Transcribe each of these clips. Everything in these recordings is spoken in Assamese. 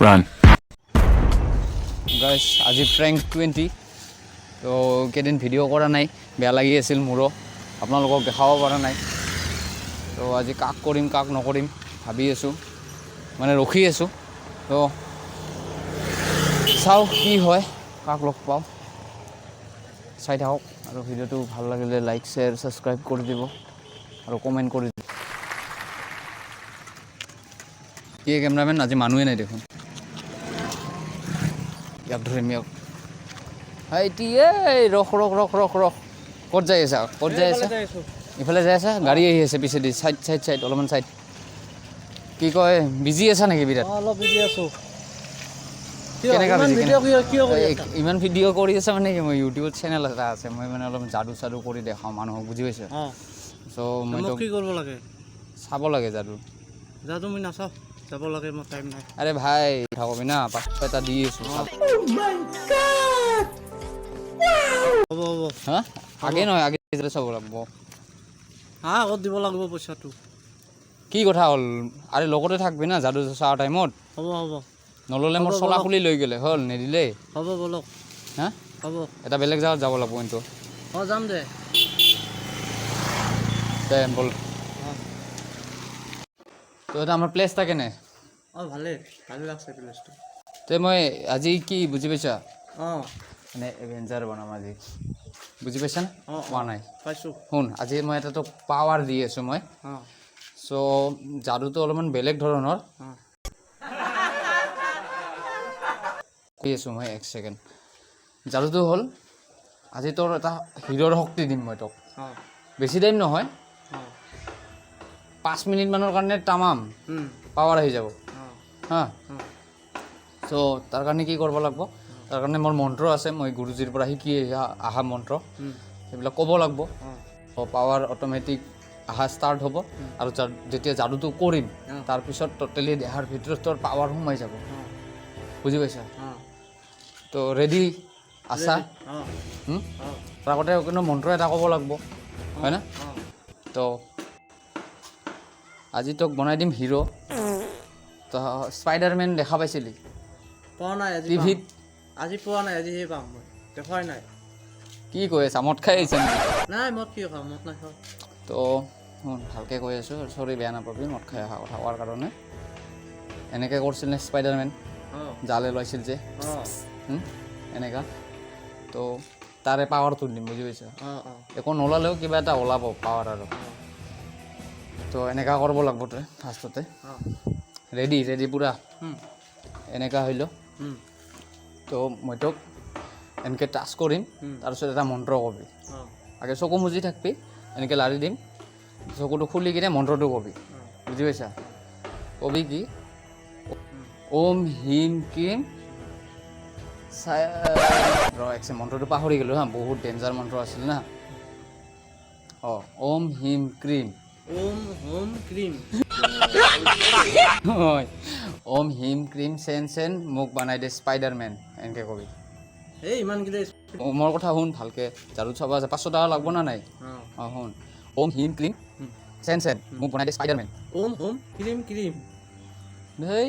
Run. গাইছ আজি প্ৰেংক 20 তো কেইদিন ভিডিঅ' কৰা নাই বেয়া লাগি আছিল মোৰো আপোনালোকক দেখাব পৰা নাই তো আজি কাক কৰিম কাক নকৰিম ভাবি আছোঁ মানে ৰখি আছোঁ তো চাওঁ কি হয় কাক লগ পাওঁ চাই থাকক আৰু ভিডিঅ'টো ভাল লাগিলে লাইক শ্বেয়াৰ ছাবস্ক্ৰাইব কৰি দিব আৰু কমেণ্ট কৰি দিব কি কেমেৰামেন আজি মানুহে নাই দেখোন ইয়াক ধৰিম ইয়াক এতিয়া ৰখ ৰখ ৰখ ৰখ ৰখ ক'ত যাই আছা ক'ত যাই আছা ইফালে যাই আছা গাড়ী আহি আছে পিছেদি চাইড অলপমান চাইড কি কয় বিজি আছা নেকি বিৰাট অলপ বিজি আছোঁ কেনেকুৱা ভিডিঅ' ইমান ভিডিঅ' কৰি আছে মানে কি মই ইউটিউবত চেনেল এটা আছে মই মানে অলপ যাদু চাদু কৰি দেখাওঁ মানুহক বুজি পাইছে চ' মইতো কি কৰিব লাগে চাব লাগে যাদু যাদু মই নাচাওঁ যাব লাগে মোৰ টাইম নাই আৰে ভাই কথা কবি না পাঁচশ এটা দি আছোঁ হ'ব হ'ব হা আগে নহয় আগে চাব লাগিব হা আগত দিব লাগিব পইচাটো কি কথা হ'ল আৰে লগতে থাকবি না যাদু চোৱাৰ টাইমত হ'ব হ'ব নল'লে মোৰ চলা খুলি লৈ গ'লে হ'ল নিদিলে হ'ব বলক হা হ'ব এটা বেলেগ জাগাত যাব লাগিব কিন্তু যাম দে দে বল তো এটা আমাৰ প্লেচটা কেনে ভালে লাগছে প্লেচটো তে মই আজি কি বুজি পাইছা অঁ মানে এভেঞ্জাৰ বনাম আজি বুজি পাইছা না পোৱা নাই পাইছোঁ শুন আজি মই এটা তোক পাৱাৰ দি আছোঁ মই অঁ চ' যাদুটো অলপমান বেলেগ ধৰণৰ অঁ কৈ আছোঁ মই এক ছেকেণ্ড যাদুটো হ'ল আজি তোৰ এটা হিৰৰ শক্তি দিম মই তোক অঁ বেছি টাইম নহয় অঁ 5 মিনিটমানৰ কাৰণে তামাম পাৱাৰ আহি যাব হা চ' তাৰ কাৰণে কি কৰিব লাগিব তাৰ কাৰণে মোৰ মন্ত্ৰ আছে মই গুৰুজীৰ পৰা শিকি অহা মন্ত্ৰ সেইবিলাক ক'ব লাগিব পাৱাৰ অট'মেটিক অহা ষ্টাৰ্ট হ'ব আৰু যেতিয়া যাদুটো কৰিম তাৰপিছত ট'টেলি দেহাৰ ভিতৰত তোৰ পাৱাৰ সোমাই যাব বুজি পাইছা তো ৰেডি আছা তাৰ আগতে কিন্তু মন্ত্ৰ এটা ক'ব লাগিব হয় না তো আজি তোক বনাই দিম হিৰ' তো স্পাইডাৰমেন দেখা পাইছিলি পোৱা নাই আজি টিভিত আজি পোৱা নাই আজিহে পাম মই দেখাই নাই কি কৈ আছা মদ খাই আহিছা নেকি নাই মদ কি খাওঁ মদ নাখাওঁ তো ভালকৈ কৈ আছোঁ চৰি বেয়া নাপাবি মদ খাই অহা কথা কোৱাৰ কাৰণে এনেকৈ কৰিছিল নে স্পাইডাৰমেন অঁ জালে লৈছিল যে অঁ এনেকুৱা তো তাৰে পাৱাৰটো দিম বুজি পাইছা অঁ অঁ একো নোলালেও কিবা এটা ওলাব পাৱাৰ আৰু তো এনেকুৱা কৰিব লাগিব তই ফাৰ্ষ্টতে অঁ ৰেডি পূৰা এনেকুৱা হৈ লওক তো মই তোক এনেকৈ টাচ কৰিম তাৰপিছত এটা মন্ত্ৰ ক'বি অঁ আগে চকু মুজি থাকবি এনেকৈ লাৰি দিম চকুটো খুলি কিনে মন্ত্ৰটো ক'বি বুজি পাইছা কবি কি ওম হিম ক্ৰীম মন্ত্ৰটো পাহৰি গ'লোঁ হা বহুত ডেঞ্জাৰ মন্ত্ৰ আছিল না অঁ ওম হিম ক্ৰীম ওম হোম ক্ৰীম হয় ওম হিম ক্ৰীম চেন মোক বনাই দে স্পাইডাৰমেন এনেকৈ কবি এই ইমানকেইটা মোৰ কথা শুন ভালকৈ যাদু চাব আছে 500 টকা লাগব না নাই অঁ অঁ শুন ওম হিম ক্ৰীম চেন মোক বনাই দে স্পাইডাৰমেন ওম হোম ক্ৰীম ক্ৰীম হেই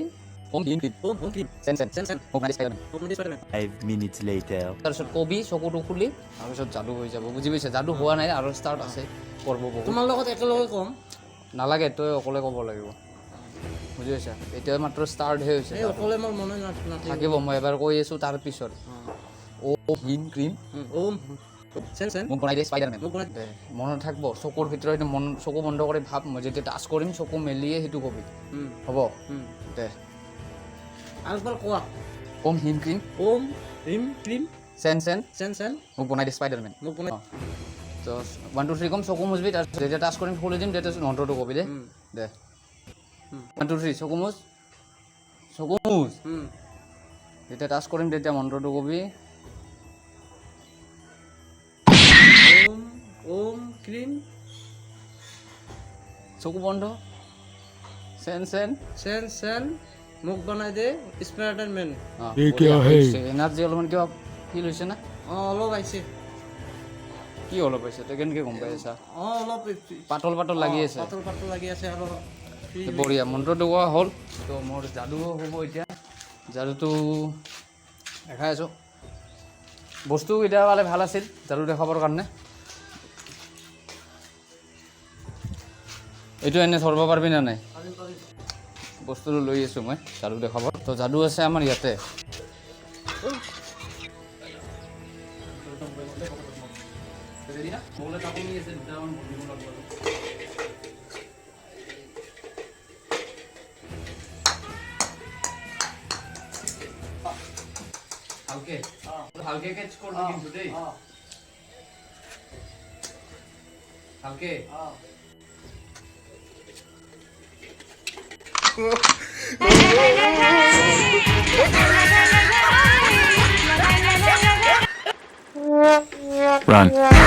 ওম হিম ক্ৰীম ওম হোম ক্ৰীম চেন চেন মোক বনাই দে স্পাইডাৰমেন ওম স্পাইডাৰমেন 5 minutes later. তাৰপিছত কবি চকুটো খুলি তাৰপিছত যাদু হৈ যাব বুজি পাইছে যাদু হোৱা নাই আৰু ষ্টাৰ্ট আছে কৰিব বহুত তোমাৰ লগত একেলগে ক'ম নালাগে তই অকলে ক'ব লাগিব বুজি পাইছা এতিয়া মাত্ৰ ষ্টাৰ্টহে হৈছে এই অকলে মোৰ মনে নাথাকিব থাকিব মই এবাৰ কৈ আছোঁ তাৰপিছত অ' হিম ক্ৰীম ওম চেন মোক বনাই দিয়ে স্পাইডাৰমেন মোক বনাই মনত থাকিব চকুৰ ভিতৰত সেইটো চকু বন্ধ কৰি ভাব মই যেতিয়া টাচ কৰিম চকু মেলিয়ে সেইটো কবি হ'ব দে আৰু একবাৰ কোৱা ওম হিম ক্ৰীম ওম হিম ক্ৰীম চেন চেন মোক বনাই দিয়ে স্পাইডাৰমেন মোক বনাই তো 1 2 3 কম চকু মুচবি তাৰপিছত যেতিয়া টাচ কৰিম খুলি দিম তেতিয়া মন্ত্ৰটো কবি দে 1 2 3 চকু মুচ যেতিয়া টাচ কৰিম তেতিয়া মন্ত্ৰটো কবি ওম ওম ক্ৰীম চকু বন্ধ চেন চেন মোক বনাই দে স্পাইডাৰমেন এনাৰ্জি অলপমান কিবা ফিল হৈছে না অঁ অলপ আহিছে কি অলপ হৈছে তই কেনেকৈ গম পাই আছা অঁ অলপ পাতল লাগি আছে পাতল লাগি আছে আৰু বঢ়িয়া মন্ত্ৰটো কোৱা হ'ল তো মোৰ যাদুও হ'ব এতিয়া যাদুটো দেখাই আছোঁ বস্তু এতিয়া পালে ভাল আছিল যাদু দেখাবৰ কাৰণে এইটো এনে ধৰিব পাৰিবি না নাই বস্তুটো লৈ আছোঁ মই যাদু দেখাব তো যাদু আছে আমাৰ ইয়াতে ভালকে ভালকে কেচ কৰবি কিন্তু দেই ভালকে Run.